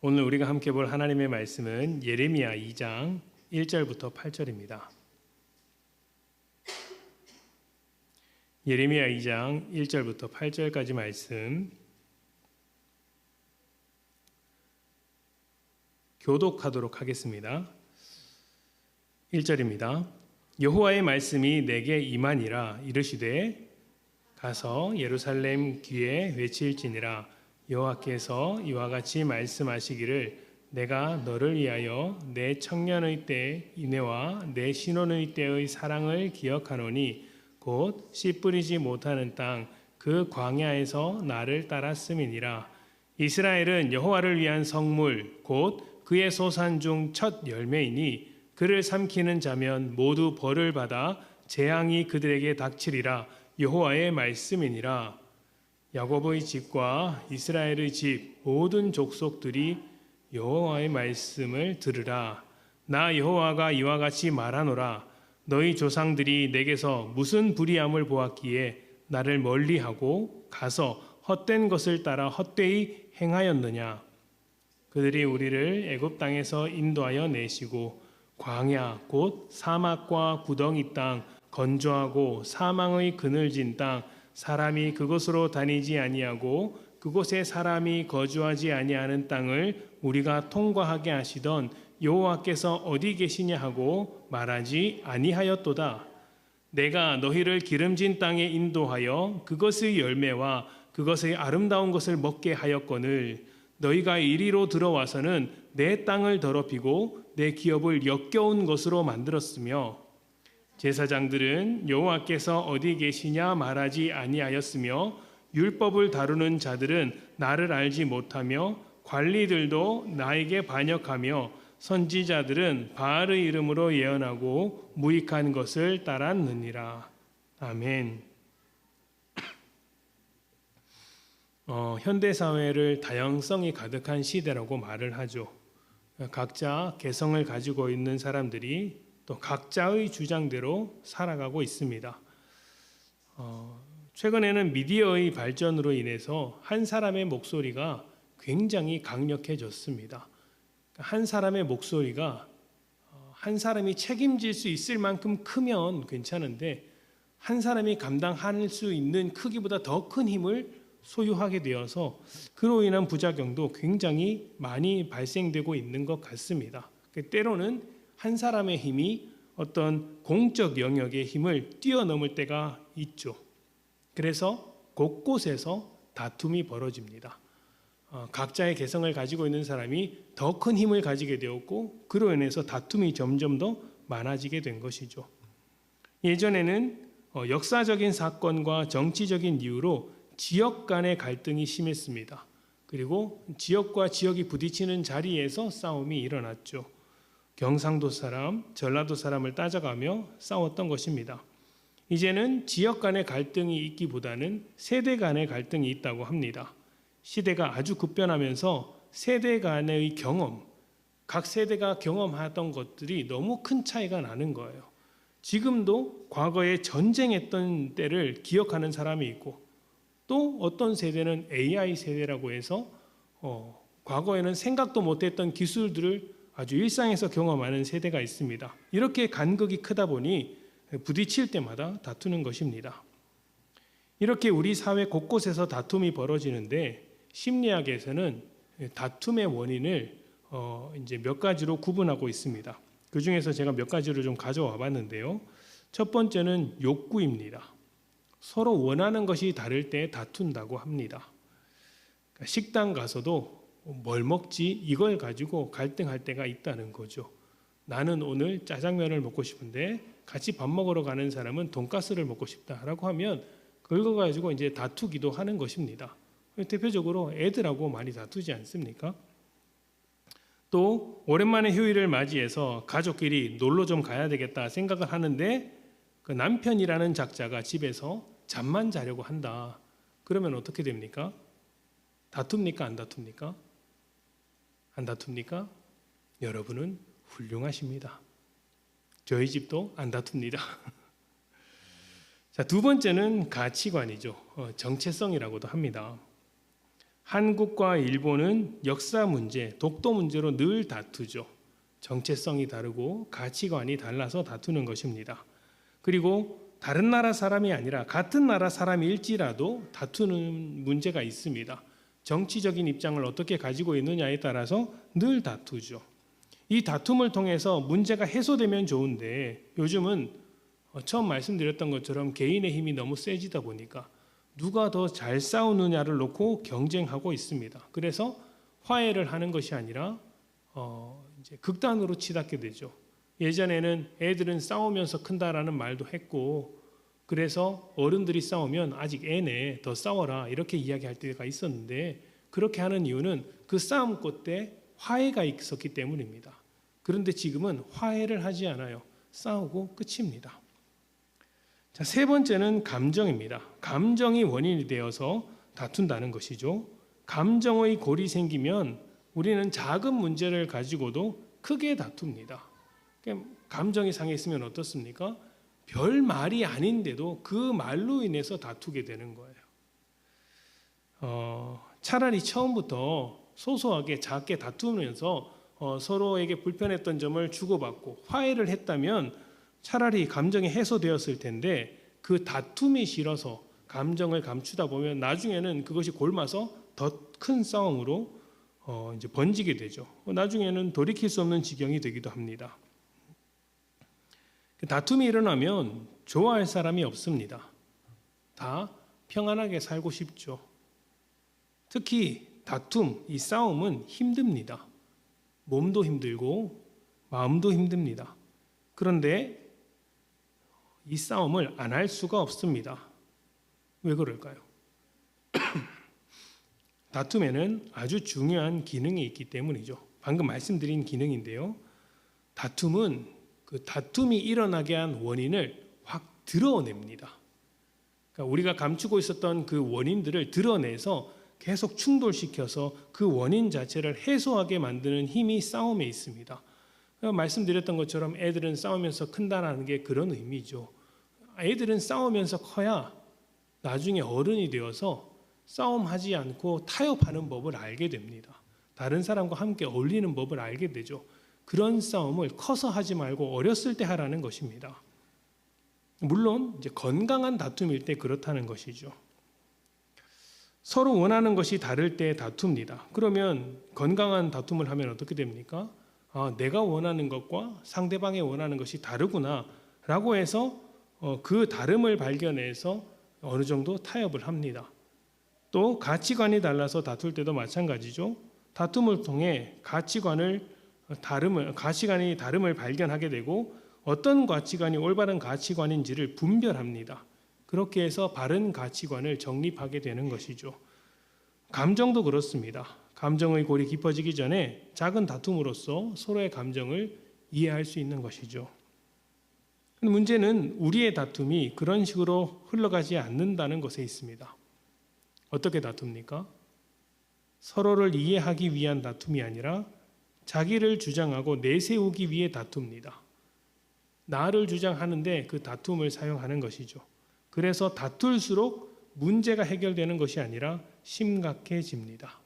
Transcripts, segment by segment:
오늘 우리가 함께 볼 하나님의 말씀은 예레미야 2장 1절부터 8절입니다. 예레미야 2장 1절부터 8절까지 말씀 교독하도록 하겠습니다. 1절입니다. 여호와의 말씀이 내게 임하니라. 이르시되 가서 예루살렘 귀에 외칠지니라. 여호와께서 이와 같이 말씀하시기를 내가 너를 위하여 내 청년의 때 인애와 내 신혼의 때의 사랑을 기억하노니 곧 씨 뿌리지 못하는 땅 그 광야에서 나를 따랐음이니라. 이스라엘은 여호와를 위한 성물 곧 그의 소산 중 첫 열매이니 그를 삼키는 자면 모두 벌을 받아 재앙이 그들에게 닥치리라. 여호와의 말씀이니라. 야곱의 집과 이스라엘의 집 모든 족속들이 여호와의 말씀을 들으라. 나 여호와가 이와 같이 말하노라. 너희 조상들이 내게서 무슨 불의함을 보았기에 나를 멀리하고 가서 헛된 것을 따라 헛되이 행하였느냐. 그들이 우리를 애굽 땅에서 인도하여 내시고 광야 곧 사막과 구덩이 땅 건조하고 사망의 그늘진 땅 사람이 그곳으로 다니지 아니하고 그곳에 사람이 거주하지 아니하는 땅을 우리가 통과하게 하시던 여호와께서 어디 계시냐 하고 말하지 아니하였도다. 내가 너희를 기름진 땅에 인도하여 그것의 열매와 그것의 아름다운 것을 먹게 하였거늘 너희가 이리로 들어와서는 내 땅을 더럽히고 내 기업을 역겨운 것으로 만들었으며 제사장들은 여호와께서 어디 계시냐 말하지 아니하였으며 율법을 다루는 자들은 나를 알지 못하며 관리들도 나에게 반역하며 선지자들은 바알의 이름으로 예언하고 무익한 것을 따랐느니라. 아멘. 현대 사회를 다양성이 가득한 시대라고 말을 하죠. 각자 개성을 가지고 있는 사람들이 또 각자의 주장대로 살아가고 있습니다. 최근에는 미디어의 발전으로 인해서 한 사람의 목소리가 굉장히 강력해졌습니다. 한 사람의 목소리가 한 사람이 책임질 수 있을 만큼 크면 괜찮은데 한 사람이 감당할 수 있는 크기보다 더 큰 힘을 소유하게 되어서 그로 인한 부작용도 굉장히 많이 발생되고 있는 것 같습니다. 때로는 한 사람의 힘이 어떤 공적 영역의 힘을 뛰어넘을 때가 있죠. 그래서 곳곳에서 다툼이 벌어집니다. 각자의 개성을 가지고 있는 사람이 더 큰 힘을 가지게 되었고 그로 인해서 다툼이 점점 더 많아지게 된 것이죠. 예전에는 역사적인 사건과 정치적인 이유로 지역 간의 갈등이 심했습니다. 그리고 지역과 지역이 부딪히는 자리에서 싸움이 일어났죠. 경상도 사람, 전라도 사람을 따져가며 싸웠던 것입니다. 이제는 지역 간의 갈등이 있기보다는 세대 간의 갈등이 있다고 합니다. 시대가 아주 급변하면서 세대 간의 경험, 각 세대가 경험하던 것들이 너무 큰 차이가 나는 거예요. 지금도 과거에 전쟁했던 때를 기억하는 사람이 있고 또 어떤 세대는 AI 세대라고 해서 과거에는 생각도 못했던 기술들을 아주 일상에서 경험하는 세대가 있습니다. 이렇게 간극이 크다 보니 부딪힐 때마다 다투는 것입니다. 이렇게 우리 사회 곳곳에서 다툼이 벌어지는데 심리학에서는 다툼의 원인을 이제 몇 가지로 구분하고 있습니다. 그 중에서 제가 몇 가지를 좀 가져와 봤는데요. 첫 번째는 욕구입니다. 서로 원하는 것이 다를 때 다툰다고 합니다. 식당 가서도 뭘 먹지 이걸 가지고 갈등할 때가 있다는 거죠. 나는 오늘 짜장면을 먹고 싶은데 같이 밥 먹으러 가는 사람은 돈가스를 먹고 싶다라고 하면 그걸 가지고 이제 다투기도 하는 것입니다. 대표적으로 애들하고 많이 다투지 않습니까? 또 오랜만에 휴일을 맞이해서 가족끼리 놀러 좀 가야 되겠다 생각을 하는데 그 남편이라는 작자가 집에서 잠만 자려고 한다. 그러면 어떻게 됩니까? 다툽니까? 안 다툽니까? 안 다툽니까? 여러분은 훌륭하십니다. 저희 집도 안 다툽니다. 자, 두 번째는 가치관이죠. 정체성이라고도 합니다. 한국과 일본은 역사 문제, 독도 문제로 늘 다투죠. 정체성이 다르고 가치관이 달라서 다투는 것입니다. 그리고 다른 나라 사람이 아니라 같은 나라 사람일지라도 다투는 문제가 있습니다. 정치적인 입장을 어떻게 가지고 있느냐에 따라서 늘 다투죠. 이 다툼을 통해서 문제가 해소되면 좋은데 요즘은 처음 말씀드렸던 것처럼 개인의 힘이 너무 세지다 보니까 누가 더 잘 싸우느냐를 놓고 경쟁하고 있습니다. 그래서 화해를 하는 것이 아니라 이제 극단으로 치닫게 되죠. 예전에는 애들은 싸우면서 큰다라는 말도 했고, 그래서 어른들이 싸우면 아직 애네, 더 싸워라 이렇게 이야기할 때가 있었는데, 그렇게 하는 이유는 그 싸움 끝에 화해가 있었기 때문입니다. 그런데 지금은 화해를 하지 않아요. 싸우고 끝입니다. 자, 세 번째는 감정입니다. 감정이 원인이 되어서 다툰다는 것이죠. 감정의 골이 생기면 우리는 작은 문제를 가지고도 크게 다툽니다. 감정이 상했으면 어떻습니까? 별 말이 아닌데도 그 말로 인해서 다투게 되는 거예요. 차라리 처음부터 소소하게 작게 다투면서 서로에게 불편했던 점을 주고받고 화해를 했다면 차라리 감정이 해소되었을 텐데, 그 다툼이 싫어서 감정을 감추다 보면 나중에는 그것이 골마서 더 큰 싸움으로 이제 번지게 되죠. 나중에는 돌이킬 수 없는 지경이 되기도 합니다. 다툼이 일어나면 좋아할 사람이 없습니다. 다 평안하게 살고 싶죠. 특히 다툼, 이 싸움은 힘듭니다. 몸도 힘들고 마음도 힘듭니다. 그런데 이 싸움을 안 할 수가 없습니다. 왜 그럴까요? 다툼에는 아주 중요한 기능이 있기 때문이죠. 방금 말씀드린 기능인데요. 다툼은 그 다툼이 일어나게 한 원인을 확 드러냅니다. 그러니까 우리가 감추고 있었던 그 원인들을 드러내서 계속 충돌시켜서 그 원인 자체를 해소하게 만드는 힘이 싸움에 있습니다. 말씀드렸던 것처럼 애들은 싸우면서 큰다는 게 그런 의미죠. 애들은 싸우면서 커야 나중에 어른이 되어서 싸움하지 않고 타협하는 법을 알게 됩니다. 다른 사람과 함께 어울리는 법을 알게 되죠. 그런 싸움을 커서 하지 말고 어렸을 때 하라는 것입니다. 물론 이제 건강한 다툼일 때 그렇다는 것이죠. 서로 원하는 것이 다를 때 다툽니다. 그러면 건강한 다툼을 하면 어떻게 됩니까? 내가 원하는 것과 상대방이 원하는 것이 다르구나 라고 해서 그 다름을 발견해서 어느 정도 타협을 합니다. 또 가치관이 달라서 다툴 때도 마찬가지죠. 다툼을 통해 가치관이 다름을 발견하게 되고 어떤 가치관이 올바른 가치관인지를 분별합니다. 그렇게 해서 바른 가치관을 정립하게 되는 것이죠. 감정도 그렇습니다. 감정의 골이 깊어지기 전에 작은 다툼으로써 서로의 감정을 이해할 수 있는 것이죠. 문제는 우리의 다툼이 그런 식으로 흘러가지 않는다는 것에 있습니다. 어떻게 다툽니까? 서로를 이해하기 위한 다툼이 아니라 자기를 주장하고 내세우기 위해 다툽니다. 나를 주장하는데 그 다툼을 사용하는 것이죠. 그래서 다툴수록 문제가 해결되는 것이 아니라 심각해집니다.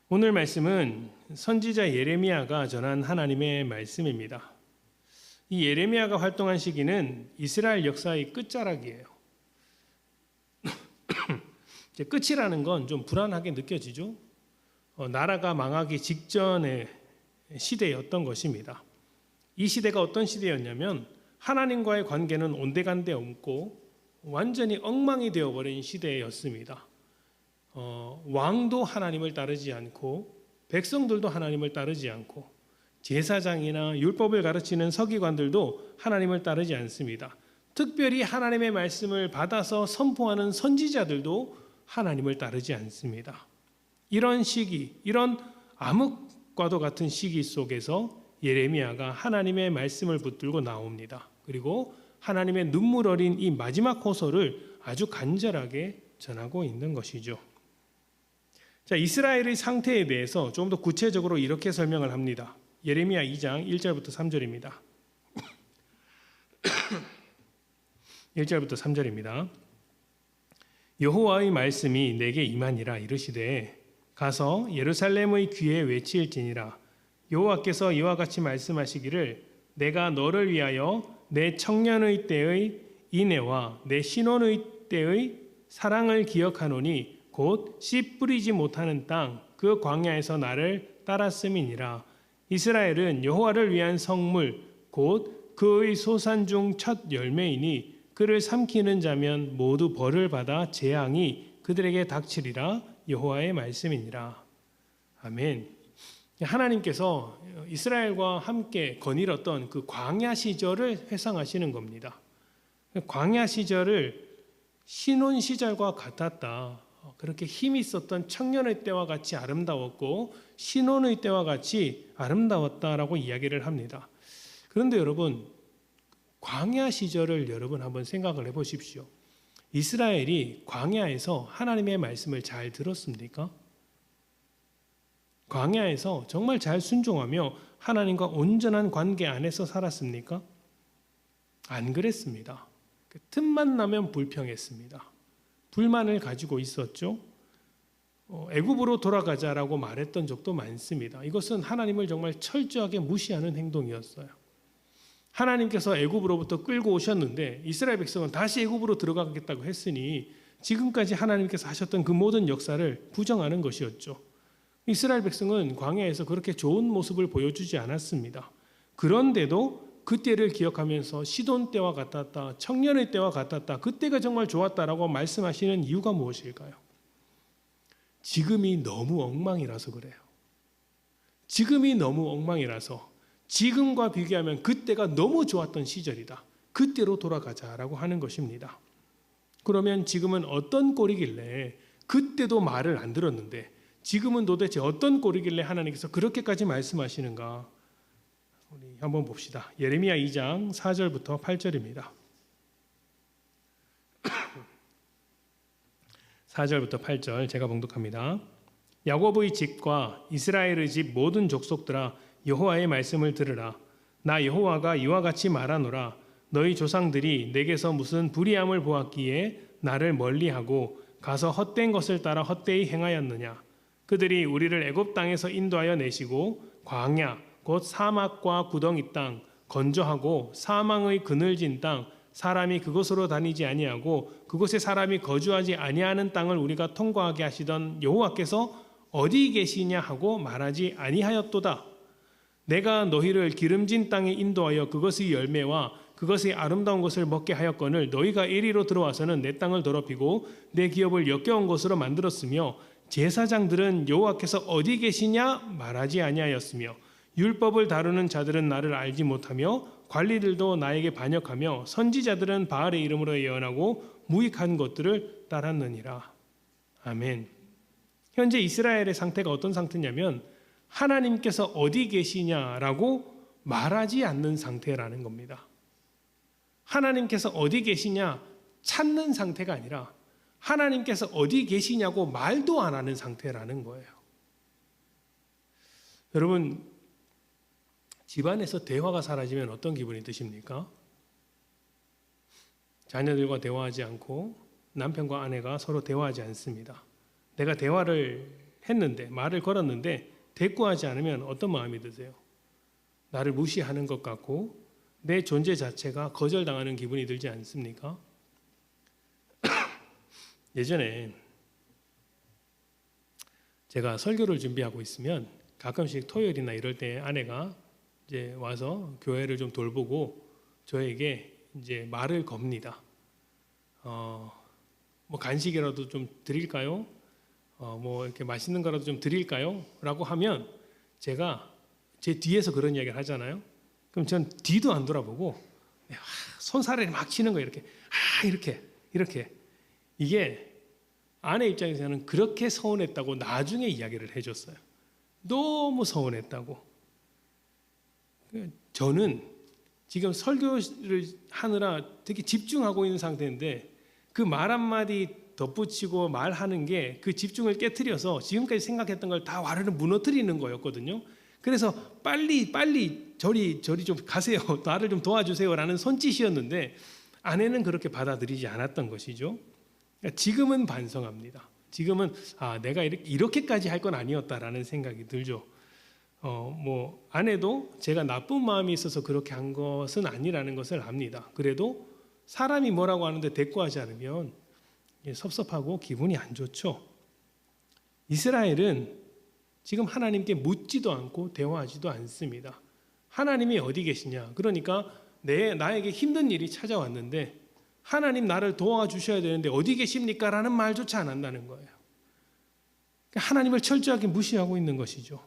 오늘 말씀은 선지자 예레미야가 전한 하나님의 말씀입니다. 이 예레미야가 활동한 시기는 이스라엘 역사의 끝자락이에요. 이제 끝이라는 건 좀 불안하게 느껴지죠. 나라가 망하기 직전의 시대였던 것입니다. 이 시대가 어떤 시대였냐면 하나님과의 관계는 온데간데 없고 완전히 엉망이 되어버린 시대였습니다. 왕도 하나님을 따르지 않고 백성들도 하나님을 따르지 않고 제사장이나 율법을 가르치는 서기관들도 하나님을 따르지 않습니다. 특별히 하나님의 말씀을 받아서 선포하는 선지자들도 하나님을 따르지 않습니다. 이런 시기, 이런 암흑과도 같은 시기 속에서 예레미야가 하나님의 말씀을 붙들고 나옵니다. 그리고 하나님의 눈물 어린 이 마지막 호소를 아주 간절하게 전하고 있는 것이죠. 자, 이스라엘의 상태에 대해서 좀 더 구체적으로 이렇게 설명을 합니다. 예레미야 2장 1절부터 3절입니다. 1절부터 3절입니다. 여호와의 말씀이 내게 임하니라 이르시되 가서 예루살렘의 귀에 외칠지니라. 여호와께서 이와 같이 말씀하시기를 내가 너를 위하여 내 청년의 때의 인애와 내 신혼의 때의 사랑을 기억하노니 곧 씨 뿌리지 못하는 땅 그 광야에서 나를 따랐음이니라. 이스라엘은 여호와를 위한 성물 곧 그의 소산 중 첫 열매이니 그를 삼키는 자면 모두 벌을 받아 재앙이 그들에게 닥치리라. 여호와의 말씀이니라. 아멘. 하나님께서 이스라엘과 함께 거닐었던 그 광야 시절을 회상하시는 겁니다. 광야 시절을 신혼 시절과 같았다. 그렇게 힘이 있었던 청년의 때와 같이 아름다웠고 신혼의 때와 같이 아름다웠다라고 이야기를 합니다. 그런데 여러분, 광야 시절을 여러분 한번 생각을 해보십시오. 이스라엘이 광야에서 하나님의 말씀을 잘 들었습니까? 광야에서 정말 잘 순종하며 하나님과 온전한 관계 안에서 살았습니까? 안 그랬습니다. 틈만 나면 불평했습니다. 불만을 가지고 있었죠. 애굽으로 돌아가자라고 말했던 적도 많습니다. 이것은 하나님을 정말 철저하게 무시하는 행동이었어요. 하나님께서 애굽으로부터 끌고 오셨는데 이스라엘 백성은 다시 애굽으로 들어가겠다고 했으니 지금까지 하나님께서 하셨던 그 모든 역사를 부정하는 것이었죠. 이스라엘 백성은 광야에서 그렇게 좋은 모습을 보여주지 않았습니다. 그런데도 그때를 기억하면서 시돈 때와 같았다, 청년의 때와 같았다, 그때가 정말 좋았다라고 말씀하시는 이유가 무엇일까요? 지금이 너무 엉망이라서 그래요. 지금이 너무 엉망이라서 지금과 비교하면 그때가 너무 좋았던 시절이다. 그때로 돌아가자라고 하는 것입니다. 그러면 지금은 어떤 꼴이길래 그때도 말을 안 들었는데 지금은 도대체 어떤 꼴이길래 하나님께서 그렇게까지 말씀하시는가? 우리 한번 봅시다. 예레미야 2장 4절부터 8절입니다. 4절부터 8절 제가 봉독합니다. 야곱의 집과 이스라엘의 집 모든 족속들아 여호와의 말씀을 들으라. 나 여호와가 이와 같이 말하노라. 너희 조상들이 내게서 무슨 불의함을 보았기에 나를 멀리하고 가서 헛된 것을 따라 헛되이 행하였느냐. 그들이 우리를 애굽 땅에서 인도하여 내시고 광야 곧 사막과 구덩이 땅 건조하고 사망의 그늘진 땅 사람이 그곳으로 다니지 아니하고 그곳에 사람이 거주하지 아니하는 땅을 우리가 통과하게 하시던 여호와께서 어디 계시냐 하고 말하지 아니하였도다. 내가 너희를 기름진 땅에 인도하여 그것의 열매와 그것의 아름다운 것을 먹게 하였거늘 너희가 이리로 들어와서는 내 땅을 더럽히고 내 기업을 역겨운 것으로 만들었으며 제사장들은 여호와께서 어디 계시냐 말하지 아니하였으며 율법을 다루는 자들은 나를 알지 못하며 관리들도 나에게 반역하며 선지자들은 바알의 이름으로 예언하고 무익한 것들을 따랐느니라. 아멘. 현재 이스라엘의 상태가 어떤 상태냐면 하나님께서 어디 계시냐라고 말하지 않는 상태라는 겁니다. 하나님께서 어디 계시냐 찾는 상태가 아니라 하나님께서 어디 계시냐고 말도 안 하는 상태라는 거예요. 여러분, 집안에서 대화가 사라지면 어떤 기분이 드십니까? 자녀들과 대화하지 않고 남편과 아내가 서로 대화하지 않습니다. 내가 대화를 했는데 말을 걸었는데 대꾸하지 않으면 어떤 마음이 드세요? 나를 무시하는 것 같고 내 존재 자체가 거절당하는 기분이 들지 않습니까? 예전에 제가 설교를 준비하고 있으면 가끔씩 토요일이나 이럴 때 아내가 이제 와서 교회를 좀 돌보고 저에게 이제 말을 겁니다. 뭐 간식이라도 좀 드릴까요? 뭐 이렇게 맛있는 거라도 좀 드릴까요? 라고 하면 제가 제 뒤에서 그런 이야기를 하잖아요. 그럼 전 뒤도 안 돌아보고 손사래를 막 치는 거예요. 이렇게 이게 아내 입장에서는 그렇게 서운했다고 나중에 이야기를 해줬어요. 너무 서운했다고. 저는 지금 설교를 하느라 되게 집중하고 있는 상태인데 그 말 한마디 덧붙이고 말하는 게 그 집중을 깨트려서 지금까지 생각했던 걸 다 와르르 무너뜨리는 거였거든요. 그래서 빨리 저리 좀 가세요. 나를 좀 도와주세요라는 손짓이었는데 아내는 그렇게 받아들이지 않았던 것이죠. 그러니까 지금은 반성합니다. 지금은 내가 이렇게까지 할 건 아니었다라는 생각이 들죠. 뭐 아내도 제가 나쁜 마음이 있어서 그렇게 한 것은 아니라는 것을 압니다. 그래도 사람이 뭐라고 하는데 대꾸하지 않으면 섭섭하고 기분이 안 좋죠. 이스라엘은 지금 하나님께 묻지도 않고 대화하지도 않습니다. 하나님이 어디 계시냐? 그러니까 나에게 힘든 일이 찾아왔는데 하나님 나를 도와주셔야 되는데 어디 계십니까? 라는 말조차 안 한다는 거예요. 하나님을 철저하게 무시하고 있는 것이죠.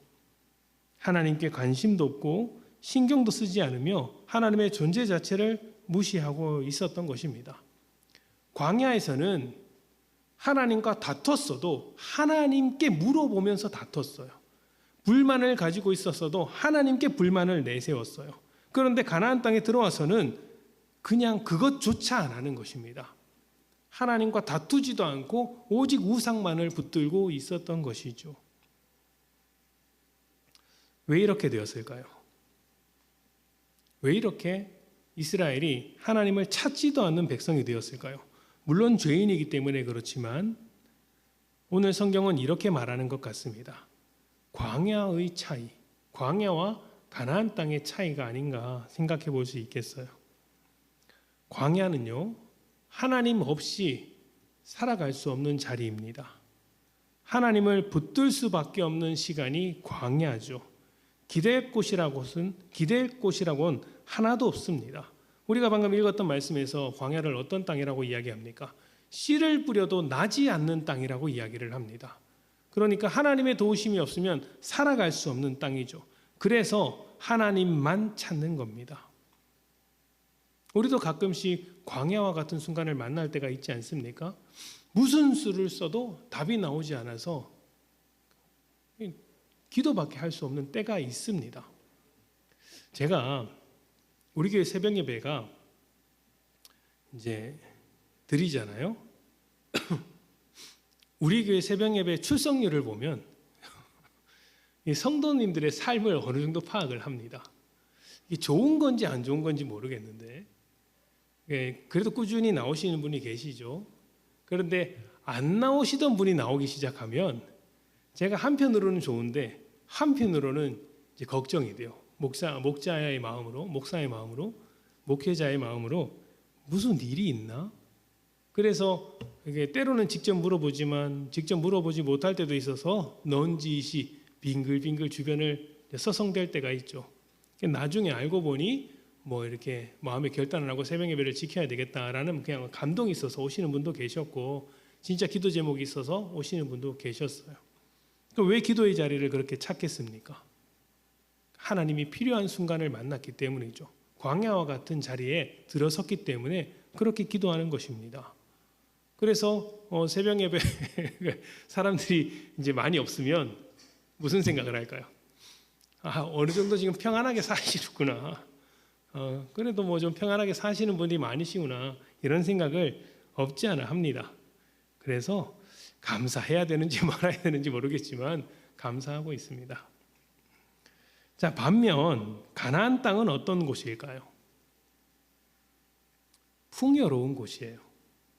하나님께 관심도 없고 신경도 쓰지 않으며 하나님의 존재 자체를 무시하고 있었던 것입니다. 광야에서는 하나님과 다퉜어도 하나님께 물어보면서 다퉜어요. 불만을 가지고 있었어도 하나님께 불만을 내세웠어요. 그런데 가나안 땅에 들어와서는 그냥 그것조차 안 하는 것입니다. 하나님과 다투지도 않고 오직 우상만을 붙들고 있었던 것이죠. 왜 이렇게 되었을까요? 왜 이렇게 이스라엘이 하나님을 찾지도 않는 백성이 되었을까요? 물론 죄인이기 때문에 그렇지만 오늘 성경은 이렇게 말하는 것 같습니다. 광야의 차이, 광야와 가나안 땅의 차이가 아닌가 생각해 볼 수 있겠어요. 광야는요, 하나님 없이 살아갈 수 없는 자리입니다. 하나님을 붙들 수밖에 없는 시간이 광야죠. 기댈 곳이라고는 하나도 없습니다. 우리가 방금 읽었던 말씀에서 광야를 어떤 땅이라고 이야기합니까? 씨를 뿌려도 나지 않는 땅이라고 이야기를 합니다. 그러니까 하나님의 도우심이 없으면 살아갈 수 없는 땅이죠. 그래서 하나님만 찾는 겁니다. 우리도 가끔씩 광야와 같은 순간을 만날 때가 있지 않습니까? 무슨 수를 써도 답이 나오지 않아서 기도밖에 할 수 없는 때가 있습니다. 제가 우리 교회 새벽 예배가 이제 드리잖아요. 우리 교회 새벽 예배 출석률을 보면 이 성도님들의 삶을 어느 정도 파악을 합니다. 이게 좋은 건지 안 좋은 건지 모르겠는데 그래도 꾸준히 나오시는 분이 계시죠. 그런데 안 나오시던 분이 나오기 시작하면 제가 한편으로는 좋은데 한편으로는 이제 걱정이 돼요. 목자의 마음으로, 목사의 마음으로, 목회자의 마음으로 무슨 일이 있나? 그래서 이게 때로는 직접 물어보지만 직접 물어보지 못할 때도 있어서 넌지시 빙글빙글 주변을 서성댈 때가 있죠. 나중에 알고 보니 뭐 이렇게 마음의 결단을 하고 새벽 예배를 지켜야 되겠다라는 그냥 감동이 있어서 오시는 분도 계셨고 진짜 기도 제목이 있어서 오시는 분도 계셨어요. 왜 기도의 자리를 그렇게 찾겠습니까? 하나님이 필요한 순간을 만났기 때문이죠. 광야와 같은 자리에 들어섰기 때문에 그렇게 기도하는 것입니다. 그래서 새벽 예배 사람들이 이제 많이 없으면 무슨 생각을 할까요? 어느 정도 지금 평안하게 사시는구나. 그래도 뭐 좀 평안하게 사시는 분들이 많으시구나. 이런 생각을 없지 않아 합니다. 그래서 감사해야 되는지 말아야 되는지 모르겠지만 감사하고 있습니다. 자, 반면 가나안 땅은 어떤 곳일까요? 풍요로운 곳이에요.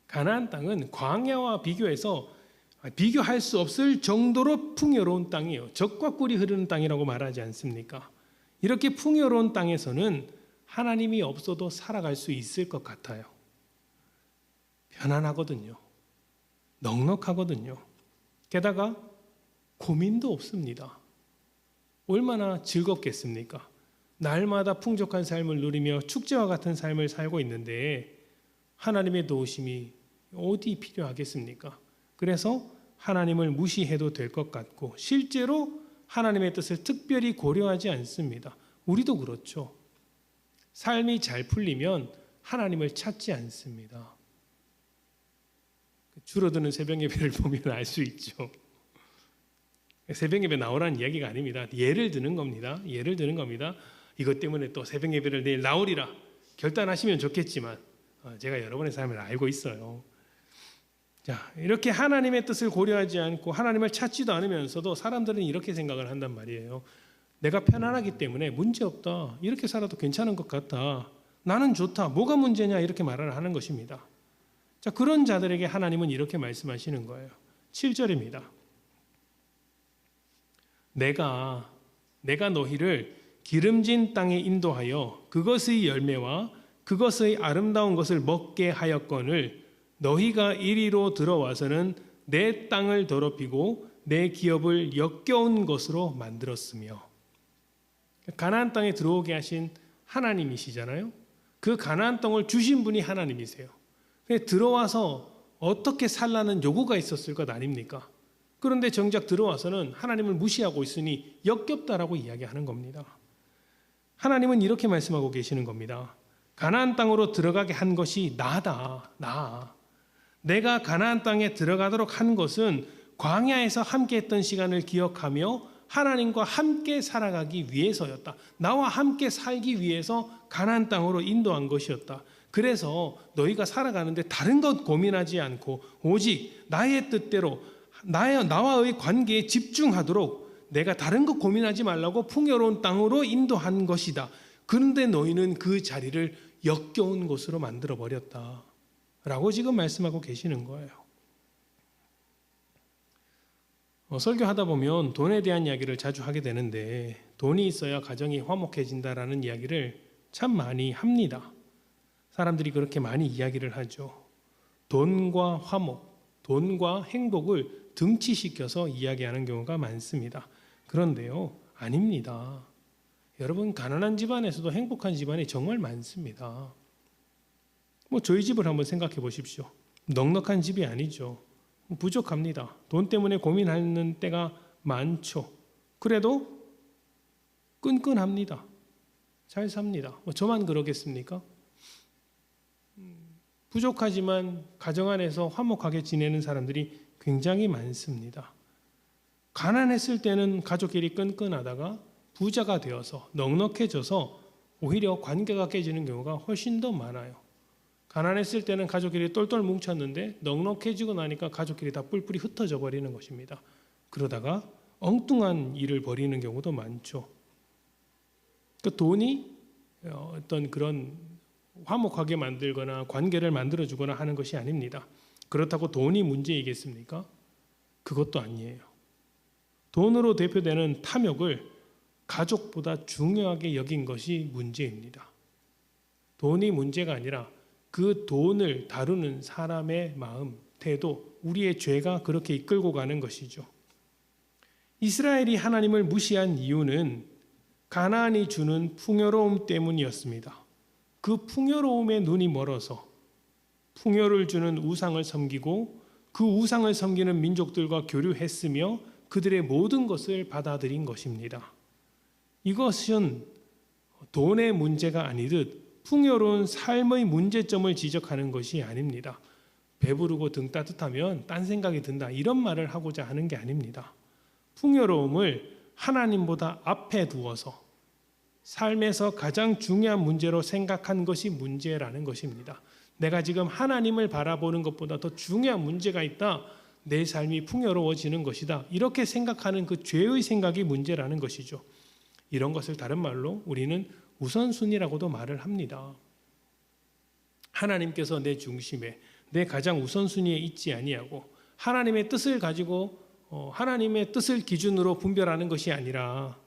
가나안 땅은 광야와 비교해서 비교할 수 없을 정도로 풍요로운 땅이에요. 젖과 꿀이 흐르는 땅이라고 말하지 않습니까? 이렇게 풍요로운 땅에서는 하나님이 없어도 살아갈 수 있을 것 같아요. 편안하거든요. 넉넉하거든요. 게다가 고민도 없습니다. 얼마나 즐겁겠습니까? 날마다 풍족한 삶을 누리며 축제와 같은 삶을 살고 있는데 하나님의 도우심이 어디 필요하겠습니까? 그래서 하나님을 무시해도 될 것 같고 실제로 하나님의 뜻을 특별히 고려하지 않습니다. 우리도 그렇죠. 삶이 잘 풀리면 하나님을 찾지 않습니다. 줄어드는 새벽 예배를 보면 알 수 있죠. 새벽 예배 나오라는 이야기가 아닙니다. 예를 드는 겁니다. 예를 드는 겁니다. 이것 때문에 또 새벽 예배를 내일 나오리라 결단하시면 좋겠지만 제가 여러분의 삶을 알고 있어요. 자, 이렇게 하나님의 뜻을 고려하지 않고 하나님을 찾지도 않으면서도 사람들은 이렇게 생각을 한단 말이에요. 내가 편안하기 때문에 문제없다. 이렇게 살아도 괜찮은 것 같다. 나는 좋다. 뭐가 문제냐 이렇게 말을 하는 것입니다. 자, 그런 자들에게 하나님은 이렇게 말씀하시는 거예요. 7절입니다. 내가 너희를 기름진 땅에 인도하여 그것의 열매와 그것의 아름다운 것을 먹게 하였거늘 너희가 이리로 들어와서는 내 땅을 더럽히고 내 기업을 역겨운 것으로 만들었으며. 가나안 땅에 들어오게 하신 하나님이시잖아요. 그 가나안 땅을 주신 분이 하나님이세요. 들어와서 어떻게 살라는 요구가 있었을 것 아닙니까? 그런데 정작 들어와서는 하나님을 무시하고 있으니 역겹다라고 이야기하는 겁니다. 하나님은 이렇게 말씀하고 계시는 겁니다. 가나안 땅으로 들어가게 한 것이 나다. 내가 가나안 땅에 들어가도록 한 것은 광야에서 함께했던 시간을 기억하며 하나님과 함께 살아가기 위해서였다. 나와 함께 살기 위해서 가나안 땅으로 인도한 것이었다. 그래서 너희가 살아가는데 다른 것 고민하지 않고 오직 나의 뜻대로 나와의 관계에 집중하도록 내가 다른 것 고민하지 말라고 풍요로운 땅으로 인도한 것이다. 그런데 너희는 그 자리를 역겨운 곳으로 만들어 버렸다 라고 지금 말씀하고 계시는 거예요. 설교하다 보면 돈에 대한 이야기를 자주 하게 되는데 돈이 있어야 가정이 화목해진다라는 이야기를 참 많이 합니다. 사람들이 그렇게 많이 이야기를 하죠. 돈과 화목, 돈과 행복을 등치시켜서 이야기하는 경우가 많습니다. 그런데요, 아닙니다. 여러분, 가난한 집안에서도 행복한 집안이 정말 많습니다. 저희 집을 한번 생각해 보십시오. 넉넉한 집이 아니죠. 부족합니다. 돈 때문에 고민하는 때가 많죠. 그래도 끈끈합니다. 잘 삽니다. 저만 그러겠습니까? 부족하지만 가정 안에서 화목하게 지내는 사람들이 굉장히 많습니다. 가난했을 때는 가족끼리 끈끈하다가 부자가 되어서 넉넉해져서 오히려 관계가 깨지는 경우가 훨씬 더 많아요. 가난했을 때는 가족끼리 똘똘 뭉쳤는데 넉넉해지고 나니까 가족끼리 다 뿔뿔이 흩어져 버리는 것입니다. 그러다가 엉뚱한 일을 벌이는 경우도 많죠. 그 돈이 어떤 그런 화목하게 만들거나 관계를 만들어주거나 하는 것이 아닙니다. 그렇다고 돈이 문제이겠습니까? 그것도 아니에요. 돈으로 대표되는 탐욕을 가족보다 중요하게 여긴 것이 문제입니다. 돈이 문제가 아니라 그 돈을 다루는 사람의 마음, 태도, 우리의 죄가 그렇게 이끌고 가는 것이죠. 이스라엘이 하나님을 무시한 이유는 가나안이 주는 풍요로움 때문이었습니다. 그 풍요로움에 눈이 멀어서 풍요를 주는 우상을 섬기고 그 우상을 섬기는 민족들과 교류했으며 그들의 모든 것을 받아들인 것입니다. 이것은 돈의 문제가 아니듯 풍요로운 삶의 문제점을 지적하는 것이 아닙니다. 배부르고 등 따뜻하면 딴 생각이 든다 이런 말을 하고자 하는 게 아닙니다. 풍요로움을 하나님보다 앞에 두어서 삶에서 가장 중요한 문제로 생각한 것이 문제라는 것입니다. 내가 지금 하나님을 바라보는 것보다 더 중요한 문제가 있다. 내 삶이 풍요로워지는 것이다. 이렇게 생각하는 그 죄의 생각이 문제라는 것이죠. 이런 것을 다른 말로 우리는 우선순위라고도 말을 합니다. 하나님께서 내 중심에 내 가장 우선순위에 있지 아니하고 하나님의 뜻을 가지고 하나님의 뜻을 기준으로 분별하는 것이 아니라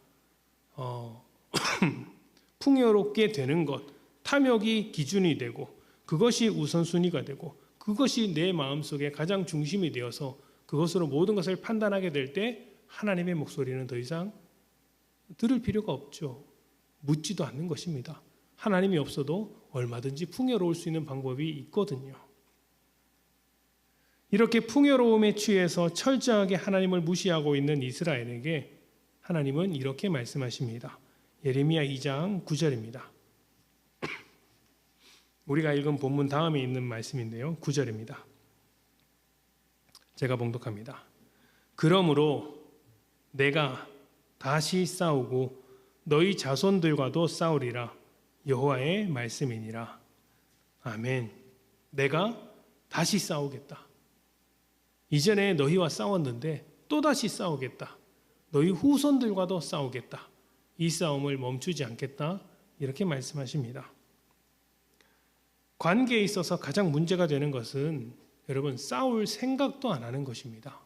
풍요롭게 되는 것, 탐욕이 기준이 되고 그것이 우선순위가 되고 그것이 내 마음속에 가장 중심이 되어서 그것으로 모든 것을 판단하게 될 때 하나님의 목소리는 더 이상 들을 필요가 없죠. 묻지도 않는 것입니다. 하나님이 없어도 얼마든지 풍요로울 수 있는 방법이 있거든요. 이렇게 풍요로움에 취해서 철저하게 하나님을 무시하고 있는 이스라엘에게 하나님은 이렇게 말씀하십니다. 예레미야 2장 9절입니다. 우리가 읽은 본문 다음에 있는 말씀인데요. 9절입니다. 제가 봉독합니다. 그러므로 내가 다시 싸우고 너희 자손들과도 싸우리라. 여호와의 말씀이니라. 아멘. 내가 다시 싸우겠다. 이전에 너희와 싸웠는데 또다시 싸우겠다. 너희 후손들과도 싸우겠다. 이 싸움을 멈추지 않겠다. 이렇게 말씀하십니다. 관계에 있어서 가장 문제가 되는 것은 여러분 싸울 생각도 안 하는 것입니다.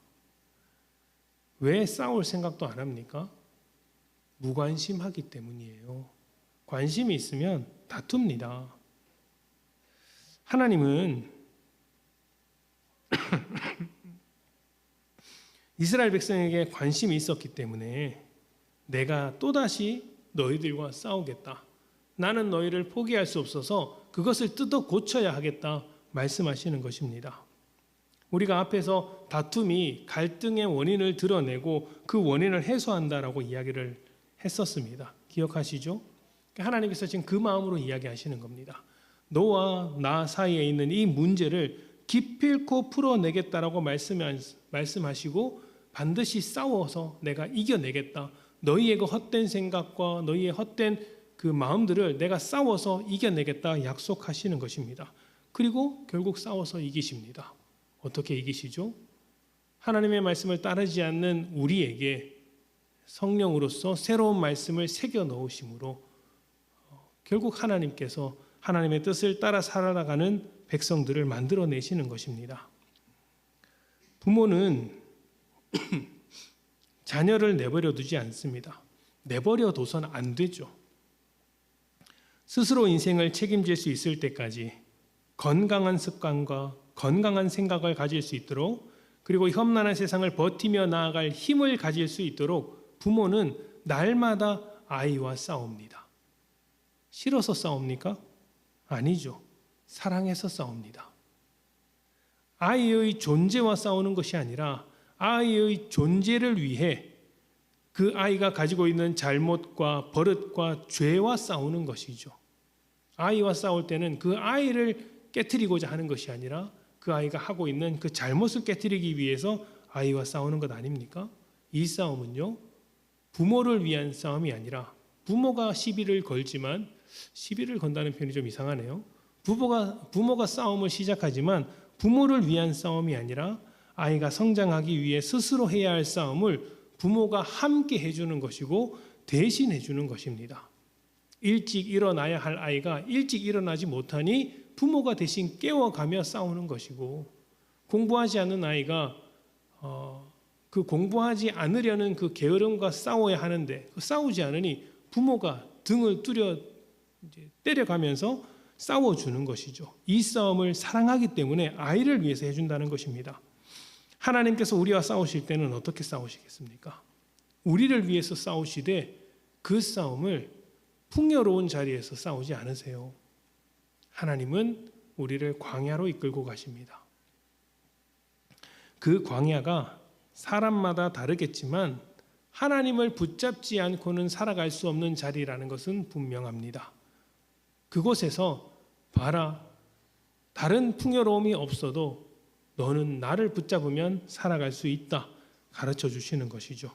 왜 싸울 생각도 안 합니까? 무관심하기 때문이에요. 관심이 있으면 다툽니다. 하나님은 이스라엘 백성에게 관심이 있었기 때문에 내가 또다시 너희들과 싸우겠다. 나는 너희를 포기할 수 없어서 그것을 뜯어 고쳐야 하겠다 말씀하시는 것입니다. 우리가 앞에서 다툼이 갈등의 원인을 드러내고 그 원인을 해소한다라고 이야기를 했었습니다. 기억하시죠? 하나님께서 지금 그 마음으로 이야기하시는 겁니다. 너와 나 사이에 있는 이 문제를 기필코 풀어내겠다라고 말씀하시고 반드시 싸워서 내가 이겨내겠다. 너희의 그 헛된 생각과 너희의 헛된 그 마음들을 내가 싸워서 이겨내겠다 약속하시는 것입니다. 그리고 결국 싸워서 이기십니다. 어떻게 이기시죠? 하나님의 말씀을 따르지 않는 우리에게 성령으로서 새로운 말씀을 새겨 넣으심으로 결국 하나님께서 하나님의 뜻을 따라 살아가는 백성들을 만들어내시는 것입니다. 부모는 자녀를 내버려 두지 않습니다. 내버려 둬서는 안 되죠. 스스로 인생을 책임질 수 있을 때까지 건강한 습관과 건강한 생각을 가질 수 있도록 그리고 험난한 세상을 버티며 나아갈 힘을 가질 수 있도록 부모는 날마다 아이와 싸웁니다. 싫어서 싸웁니까? 아니죠. 사랑해서 싸웁니다. 아이의 존재와 싸우는 것이 아니라 아이의 존재를 위해 그 아이가 가지고 있는 잘못과 버릇과 죄와 싸우는 것이죠. 아이와 싸울 때는 그 아이를 깨트리고자 하는 것이 아니라 그 아이가 하고 있는 그 잘못을 깨트리기 위해서 아이와 싸우는 것 아닙니까? 이 싸움은요, 부모를 위한 싸움이 아니라 부모가 시비를 걸지만 시비를 건다는 표현이 좀 이상하네요. 부모가 싸움을 시작하지만 부모를 위한 싸움이 아니라 아이가 성장하기 위해 스스로 해야 할 싸움을 부모가 함께 해주는 것이고 대신 해주는 것입니다. 일찍 일어나야 할 아이가 일찍 일어나지 못하니 부모가 대신 깨워가며 싸우는 것이고 공부하지 않는 아이가 그 공부하지 않으려는 그 게으름과 싸워야 하는데 싸우지 않으니 부모가 등을 때려가면서 싸워주는 것이죠. 이 싸움을 사랑하기 때문에 아이를 위해서 해준다는 것입니다. 하나님께서 우리와 싸우실 때는 어떻게 싸우시겠습니까? 우리를 위해서 싸우시되 그 싸움을 풍요로운 자리에서 싸우지 않으세요. 하나님은 우리를 광야로 이끌고 가십니다. 그 광야가 사람마다 다르겠지만 하나님을 붙잡지 않고는 살아갈 수 없는 자리라는 것은 분명합니다. 그곳에서 봐라, 다른 풍요로움이 없어도 너는 나를 붙잡으면 살아갈 수 있다 가르쳐 주시는 것이죠.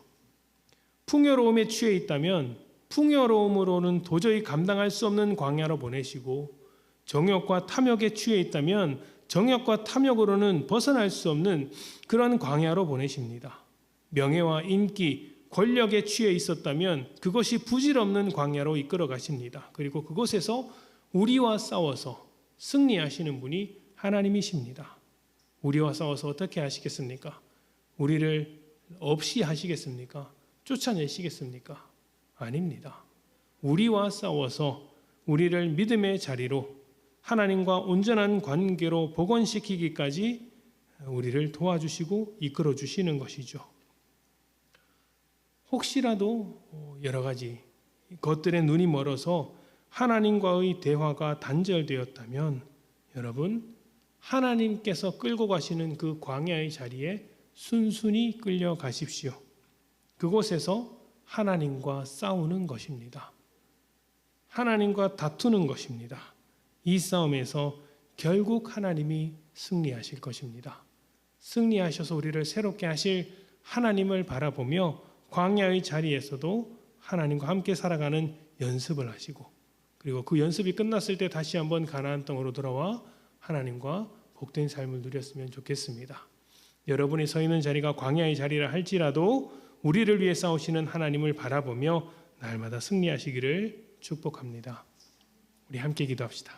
풍요로움에 취해 있다면 풍요로움으로는 도저히 감당할 수 없는 광야로 보내시고 정욕과 탐욕에 취해 있다면 정욕과 탐욕으로는 벗어날 수 없는 그런 광야로 보내십니다. 명예와 인기, 권력에 취해 있었다면 그것이 부질없는 광야로 이끌어 가십니다. 그리고 그곳에서 우리와 싸워서 승리하시는 분이 하나님이십니다. 우리와 싸워서 어떻게 하시겠습니까? 우리를 없이 하시겠습니까? 쫓아내시겠습니까? 아닙니다. 우리와 싸워서 우리를 믿음의 자리로 하나님과 온전한 관계로 복원시키기까지 우리를 도와주시고 이끌어 주시는 것이죠. 혹시라도 여러 가지 것들에 눈이 멀어서 하나님과의 대화가 단절되었다면 여러분, 하나님께서 끌고 가시는 그 광야의 자리에 순순히 끌려가십시오. 그곳에서 하나님과 싸우는 것입니다. 하나님과 다투는 것입니다. 이 싸움에서 결국 하나님이 승리하실 것입니다. 승리하셔서 우리를 새롭게 하실 하나님을 바라보며 광야의 자리에서도 하나님과 함께 살아가는 연습을 하시고 그리고 그 연습이 끝났을 때 다시 한번 가나안 땅으로 돌아와 하나님과 복된 삶을 누렸으면 좋겠습니다. 여러분이 서 있는 자리가 광야의 자리라 할지라도 우리를 위해 싸우시는 하나님을 바라보며 날마다 승리하시기를 축복합니다. 우리 함께 기도합시다.